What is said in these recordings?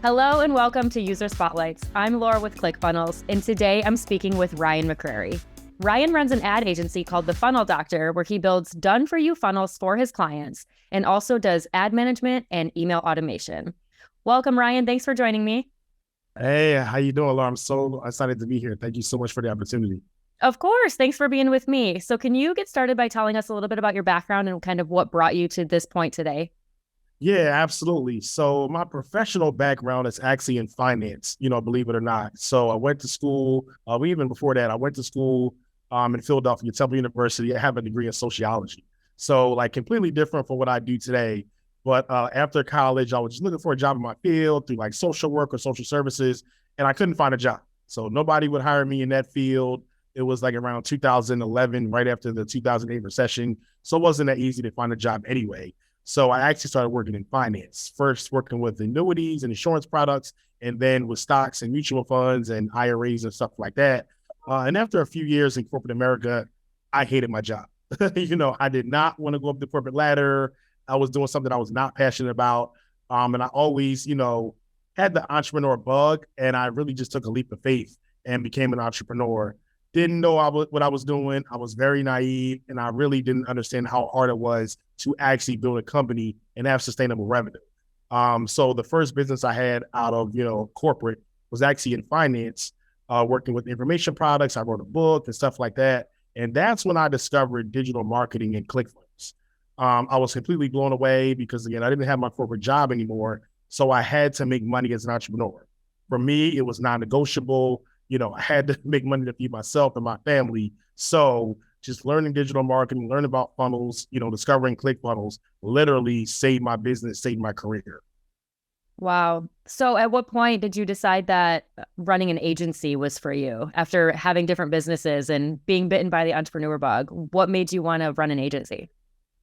Hello and welcome to User Spotlights. I'm Laura with ClickFunnels, and today I'm speaking with Ryan McCrary. Ryan runs an ad agency called The Funnel Doctor, where he builds done-for-you funnels for his clients and also does ad management and email automation. Welcome, Ryan. Thanks for joining me. Hey, how you doing, Laura? I'm so excited to be here. Thank you so much for the opportunity. Of course. Thanks for being with me. So can you get started by telling us a little bit about your background and kind of what brought you to this point today? Yeah, absolutely. So my professional background is actually in finance, believe it or not. So I went to school, even before that, I went to school in Philadelphia, Temple University. I have a degree in sociology. So like completely different from what I do today. But after college, I was just looking for a job in my field through like social work or social services, and I couldn't find a job. So nobody would hire me in that field. It was like around 2011, right after the 2008 recession. So it wasn't that easy to find a job anyway. So I actually started working in finance, first working with annuities and insurance products, and then with stocks and mutual funds and IRAs and stuff like that. And after a few years in corporate America, I hated my job. I did not want to go up the corporate ladder. I was doing something I was not passionate about. And I always, had the entrepreneur bug, and I really just took a leap of faith and became an entrepreneur. Didn't know what I was doing. I was very naive, and I really didn't understand how hard it was to actually build a company and have sustainable revenue. So the first business I had out of, corporate was actually in finance, working with information products. I wrote a book and stuff like that. And that's when I discovered digital marketing and ClickFunnels. I was completely blown away because, again, I didn't have my corporate job anymore. So I had to make money as an entrepreneur. For me, it was non-negotiable. I had to make money to feed myself and my family. So just learning digital marketing, learning about funnels, discovering ClickFunnels literally saved my business, saved my career. Wow. So at what point did you decide that running an agency was for you after having different businesses and being bitten by the entrepreneur bug? What made you want to run an agency?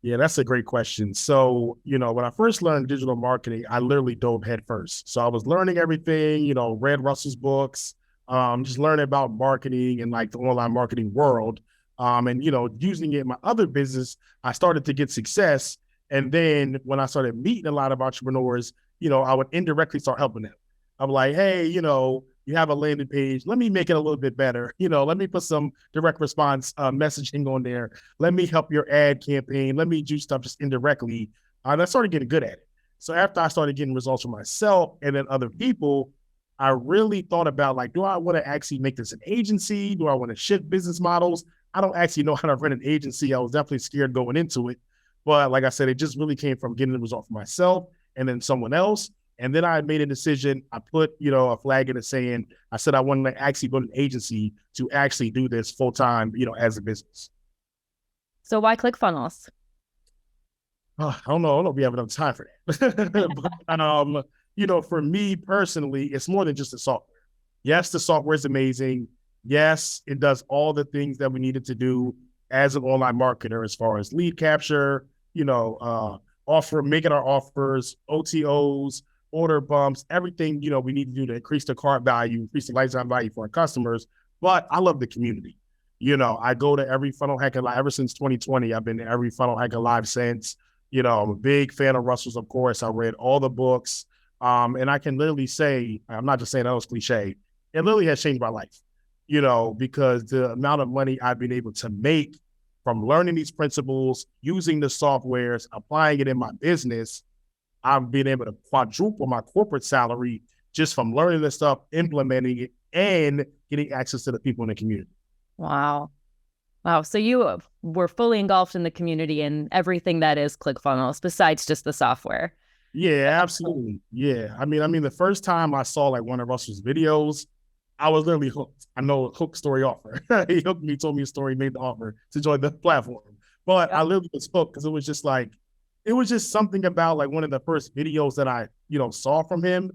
Yeah, that's a great question. So, when I first learned digital marketing, I literally dove head first. So I was learning everything, read Russell's books, just learning about marketing and like the online marketing world. And, using it in my other business, I started to get success. And then when I started meeting a lot of entrepreneurs, I would indirectly start helping them. I'm like, hey, you have a landing page. Let me make it a little bit better. Let me put some direct response messaging on there. Let me help your ad campaign. Let me do stuff just indirectly. And I started getting good at it. So after I started getting results for myself and then other people, I really thought about like, do I want to actually make this an agency? Do I want to shift business models? I don't actually know how to run an agency. I was definitely scared going into it. But like I said, it just really came from getting the result for myself and then someone else. And then I made a decision. I put, a flag in it saying, I said I wanted to actually build an agency to actually do this full time, as a business. So why ClickFunnels? I don't know if we have enough time for that. But, for me personally, it's more than just the software. Yes, the software is amazing. Yes, it does all the things that we needed to do as an online marketer, as far as lead capture, making our offers, OTOs, order bumps, everything, we need to do to increase the cart value, increase the lifetime value for our customers. But I love the community. I go to every Funnel Hacker Live ever since 2020. I've been to every Funnel Hacker Live since. I'm a big fan of Russell's, of course. I read all the books. And I can literally say, I'm not just saying that was cliche, it literally has changed my life, because the amount of money I've been able to make from learning these principles, using the softwares, applying it in my business, I've been able to quadruple my corporate salary just from learning this stuff, implementing it, and getting access to the people in the community. Wow. Wow. So you were fully engulfed in the community and everything that is ClickFunnels besides just the software. Yeah, absolutely. Yeah. I mean, the first time I saw like one of Russell's videos, I was literally hooked. I know hook story offer. He hooked me, told me a story, made the offer to join the platform. But I literally was hooked because it was just something about like one of the first videos that I, saw from him.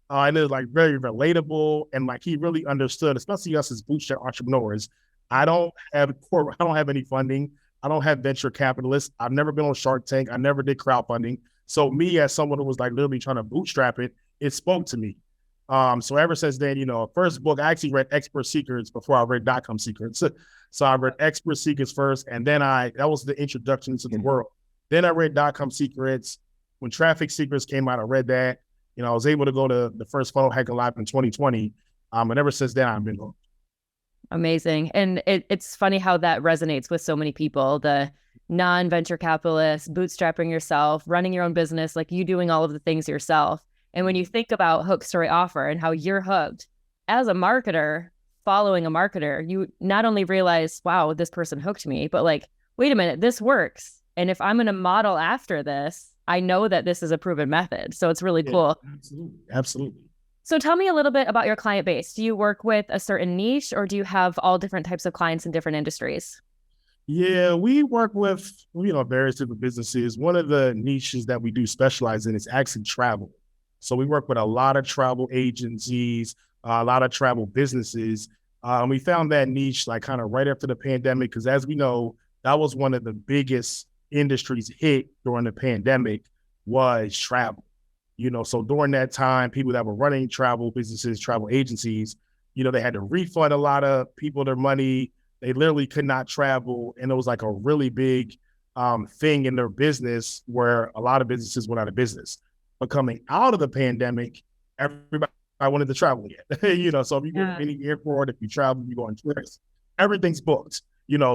And it was like very relatable. And like, he really understood, especially us as bootstrap entrepreneurs. I don't have any funding. I don't have venture capitalists. I've never been on Shark Tank. I never did crowdfunding. So me as someone who was like literally trying to bootstrap it, it spoke to me. So ever since then, first book, I actually read Expert Secrets before I read .com Secrets. So I read Expert Secrets first, and then that was the introduction to the world. Then I read .com Secrets. When Traffic Secrets came out, I read that. I was able to go to the first funnel hacking live in 2020. And ever since then, I've been hooked. Amazing. And it's funny how that resonates with so many people, the non-venture capitalist, bootstrapping yourself, running your own business, like you doing all of the things yourself. And when you think about hook, story, offer and how you're hooked as a marketer, following a marketer, you not only realize, wow, this person hooked me, but like, wait a minute, this works. And if I'm going to model after this, I know that this is a proven method. So it's really cool. Absolutely. Absolutely. So tell me a little bit about your client base. Do you work with a certain niche, or do you have all different types of clients in different industries? Yeah, we work with, various different businesses. One of the niches that we do specialize in is actually travel. So we work with a lot of travel agencies, a lot of travel businesses. And we found that niche like kind of right after the pandemic, because as we know, that was one of the biggest industries hit during the pandemic was travel. So during that time, people that were running travel businesses, travel agencies, they had to refund a lot of people their money. They literally could not travel. And it was like a really big thing in their business where a lot of businesses went out of business. But coming out of the pandemic, everybody wanted to travel again. So if you go to any airport, if you travel, you go on trips, everything's booked.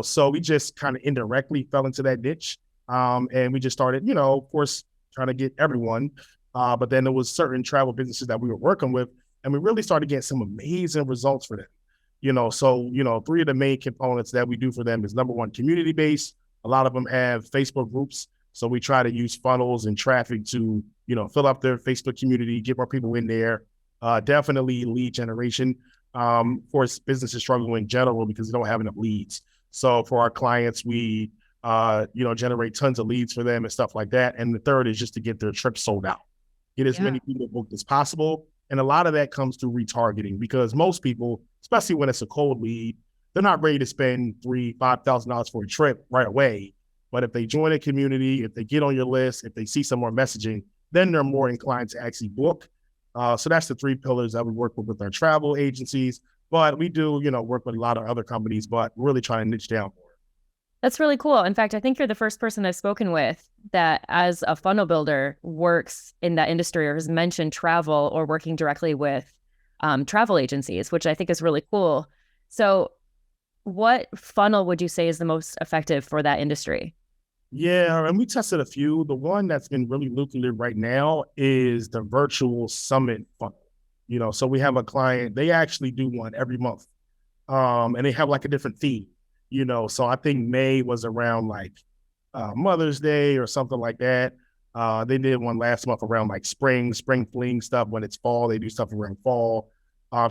So we just kind of indirectly fell into that niche. And we just started, of course, trying to get everyone. But then there was certain travel businesses that we were working with, and we really started getting some amazing results for them. So three of the main components that we do for them is number one, community-based. A lot of them have Facebook groups. So we try to use funnels and traffic to, fill up their Facebook community, get more people in there. Definitely lead generation. Of course, businesses struggle in general because they don't have enough leads. So for our clients, we, generate tons of leads for them and stuff like that. And the third is just to get their trips sold out. Get as many people booked as possible. And a lot of that comes through retargeting because most people, especially when it's a cold lead, they're not ready to spend $3,000, $5,000 for a trip right away. But if they join a community, if they get on your list, if they see some more messaging, then they're more inclined to actually book. So that's the three pillars that we work with our travel agencies. But we do, work with a lot of other companies, but really trying to niche down more. That's really cool. In fact, I think you're the first person I've spoken with that as a funnel builder works in that industry or has mentioned travel or working directly with travel agencies, which I think is really cool. So what funnel would you say is the most effective for that industry? Yeah, and we tested a few. The one that's been really lucrative right now is the virtual summit funnel. So we have a client, they actually do one every month. And they have like a different theme, So I think May was around like Mother's Day or something like that. They did one last month around like spring fling stuff. When it's fall, they do stuff around fall.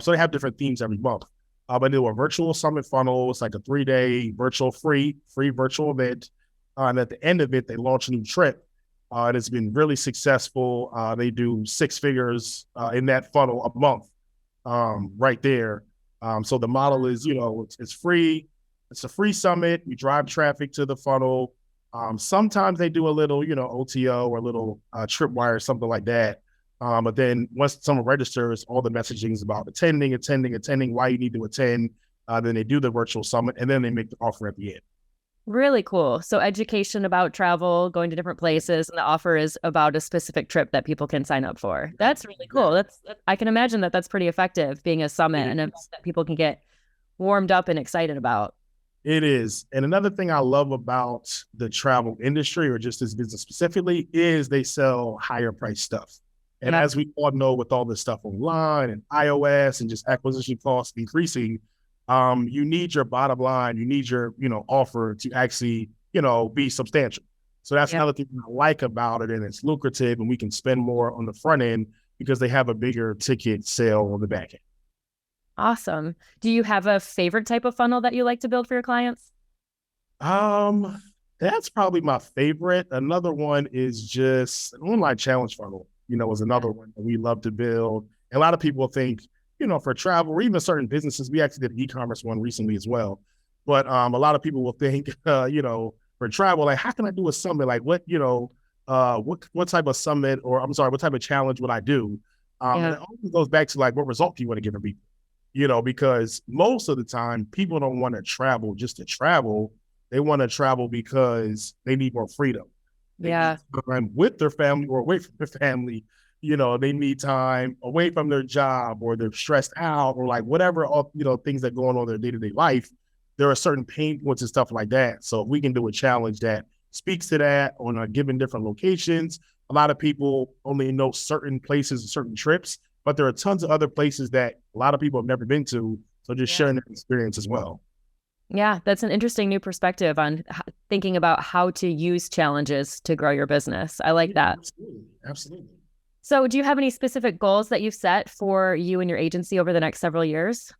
So they have different themes every month. But they do a virtual summit funnel. It's like a 3-day virtual free virtual event. And at the end of it, they launch a new trip. And it's been really successful. They do 6 figures in that funnel a month right there. So the model is, it's free. It's a free summit. We drive traffic to the funnel. Sometimes they do a little, OTO or a little tripwire or something like that. But then once someone registers, all the messaging is about attending, why you need to attend. Then they do the virtual summit, and then they make the offer at the end. Really cool. So education about travel, going to different places, and the offer is about a specific trip that people can sign up for. That's really cool. I can imagine that that's pretty effective, being a summit and event that people can get warmed up and excited about. It is. And another thing I love about the travel industry, or just this business specifically, is they sell higher price stuff. And as we all know, with all this stuff online and iOS and just acquisition costs increasing, you need your bottom line, you need your, offer to actually, be substantial. So that's another thing I like about it. And it's lucrative, and we can spend more on the front end because they have a bigger ticket sale on the back end. Awesome. Do you have a favorite type of funnel that you like to build for your clients? That's probably my favorite. Another one is just an online challenge funnel, is another one that we love to build. And a lot of people think, for travel or even certain businesses, we actually did an e-commerce one recently as well. But a lot of people will think, for travel, like, how can I do a summit? Like what type of summit, or I'm sorry, what type of challenge would I do? And it always goes back to like, what result do you want to give to people? Because most of the time people don't want to travel just to travel. They want to travel because they need more freedom. They need time with their family or away from their family. they need time away from their job, or they're stressed out, or like whatever, things that go on in their day-to-day life. There are certain pain points and stuff like that. So if we can do a challenge that speaks to that on a given different locations, a lot of people only know certain places and certain trips, but there are tons of other places that a lot of people have never been to. So just sharing that experience as well. Yeah, that's an interesting new perspective on thinking about how to use challenges to grow your business. I like that. Absolutely. Absolutely. So do you have any specific goals that you've set for you and your agency over the next several years?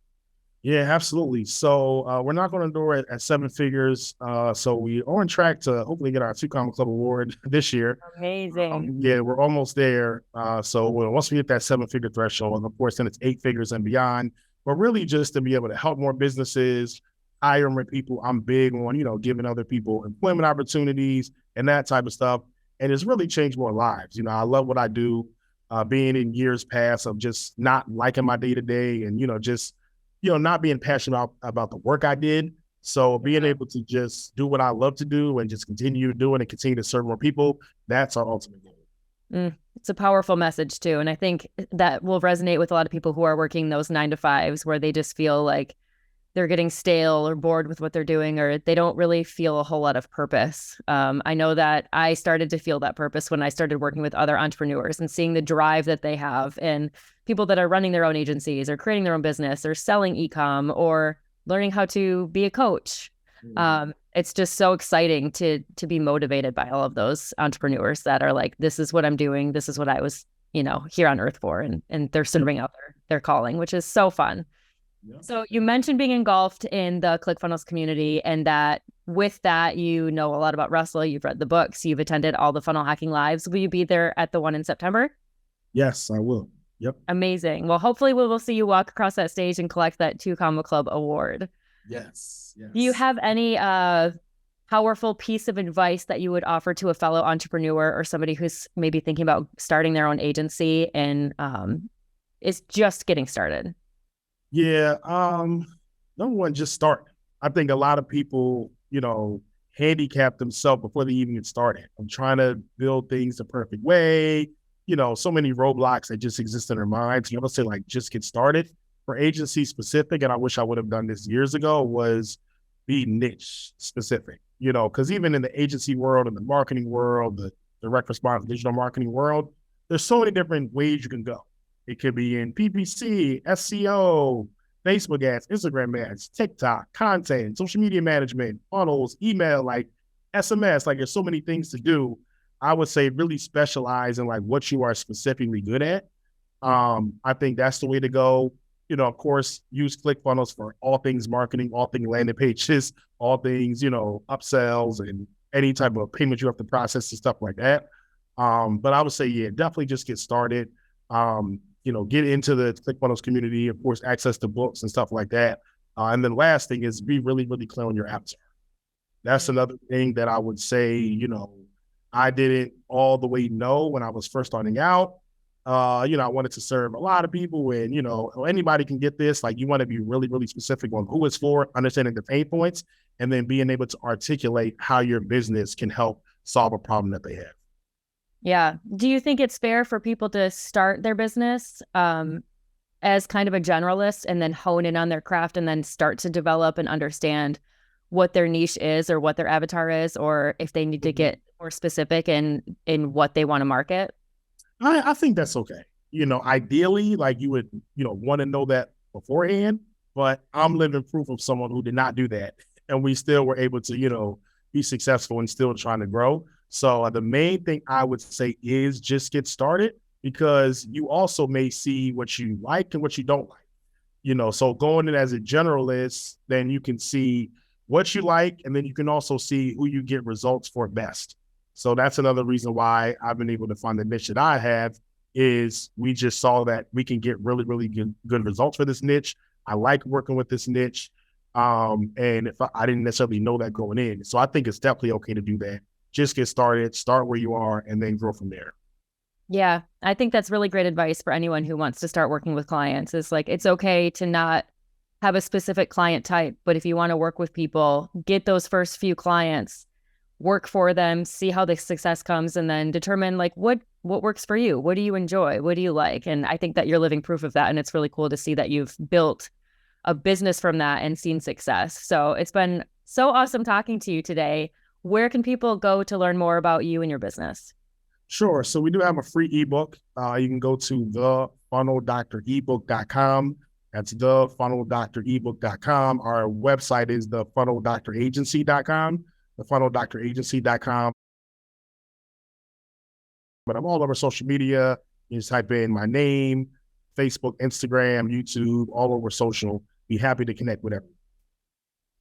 Yeah, absolutely. So we're not going to do it at seven figures. So we are on track to hopefully get our Two Comma Club award this year. Amazing. Yeah, we're almost there. So once we hit that seven-figure threshold, and of course, then it's eight figures and beyond. But really just to be able to help more businesses, hire more people. I'm big on, giving other people employment opportunities and that type of stuff. And it's really changed more lives. I love what I do. Being in years past of just not liking my day-to-day and, just not being passionate about the work I did. So being able to just do what I love to do and just continue doing and continue to serve more people, that's our ultimate goal. It's a powerful message too. And I think that will resonate with a lot of people who are working those 9 to 5s where they just feel like they're getting stale or bored with what they're doing, or they don't really feel a whole lot of purpose. I know that I started to feel that purpose when I started working with other entrepreneurs and seeing the drive that they have, and people that are running their own agencies or creating their own business or selling e-com or learning how to be a coach. It's just so exciting to be motivated by all of those entrepreneurs that are like, this is what I'm doing. This is what I was, here on earth for. And they're serving out their calling, which is so fun. Yeah. So you mentioned being engulfed in the ClickFunnels community, and that with that, a lot about Russell, you've read the books, you've attended all the funnel hacking lives. Will you be there at the one in September? Yes, I will. Yep. Amazing. Well, hopefully we will see you walk across that stage and collect that Two Comma Club award. Yes. Do you have any powerful piece of advice that you would offer to a fellow entrepreneur or somebody who's maybe thinking about starting their own agency and is just getting started? Yeah. Number one, just start. I think a lot of people, handicap themselves before they even get started. I'm trying to build things the perfect way. So many roadblocks that just exist in their minds. Let's say like, just get started. For agency specific, and I wish I would have done this years ago, was be niche specific, because even in the agency world and the marketing world, the direct response digital marketing world, there's so many different ways you can go. It could be in PPC, SEO, Facebook ads, Instagram ads, TikTok, content, social media management, funnels, email, like SMS, like there's so many things to do. I would say really specialize in like what you are specifically good at. I think that's the way to go. Of course, use ClickFunnels for all things marketing, all things landing pages, all things, upsells and any type of payment you have to process and stuff like that. But I would say, yeah, definitely just get started. Get into the ClickFunnels community, of course, access to books and stuff like that. And then last thing is be really, really clear on your avatar. That's another thing that I would say, I didn't all the way know when I was first starting out. I wanted to serve a lot of people and, anybody can get this. Like you want to be really, really specific on who it's for, understanding the pain points, and then being able to articulate how your business can help solve a problem that they have. Yeah. Do you think it's fair for people to start their business as kind of a generalist and then hone in on their craft and then start to develop and understand what their niche is or what their avatar is, or if they need to get more specific in what they want to market? I think that's okay. Ideally, like you would, want to know that beforehand, but I'm living proof of someone who did not do that. And we still were able to, be successful and still trying to grow. So the main thing I would say is just get started, because you also may see what you like and what you don't like. So going in as a generalist, then you can see what you like, and then you can also see who you get results for best. So that's another reason why I've been able to find the niche that I have, is we just saw that we can get really, really good results for this niche. I like working with this niche. And if I didn't necessarily know that going in. So I think it's definitely okay to do that. Just get started, start where you are, and then grow from there. Yeah, I think that's really great advice for anyone who wants to start working with clients. It's like, it's okay to not have a specific client type, but if you want to work with people, get those first few clients, work for them, see how the success comes, and then determine like what what works for you? What do you enjoy? What do you like? And I think that you're living proof of that. And it's really cool to see that you've built a business from that and seen success. So it's been so awesome talking to you today. Where can people go to learn more about you and your business? Sure. So we do have a free ebook. You can go to thefunnelDoctorEbook.com. That's thefunnelDoctorEbook.com. Our website is thefunnelDoctorAgency.com, thefunnelDoctorAgency.com. But I'm all over social media. You just type in my name, Facebook, Instagram, YouTube, all over social. Be happy to connect with everyone.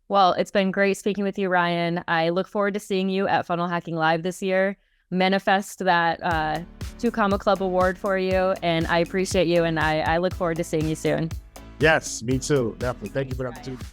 Well, it's been great speaking with you, Ryan. I look forward to seeing you at Funnel Hacking Live this year. Manifest that 2 Comma Club award for you, and I appreciate you, and I look forward to seeing you soon. Yes, me too. Definitely. Thank you for the opportunity.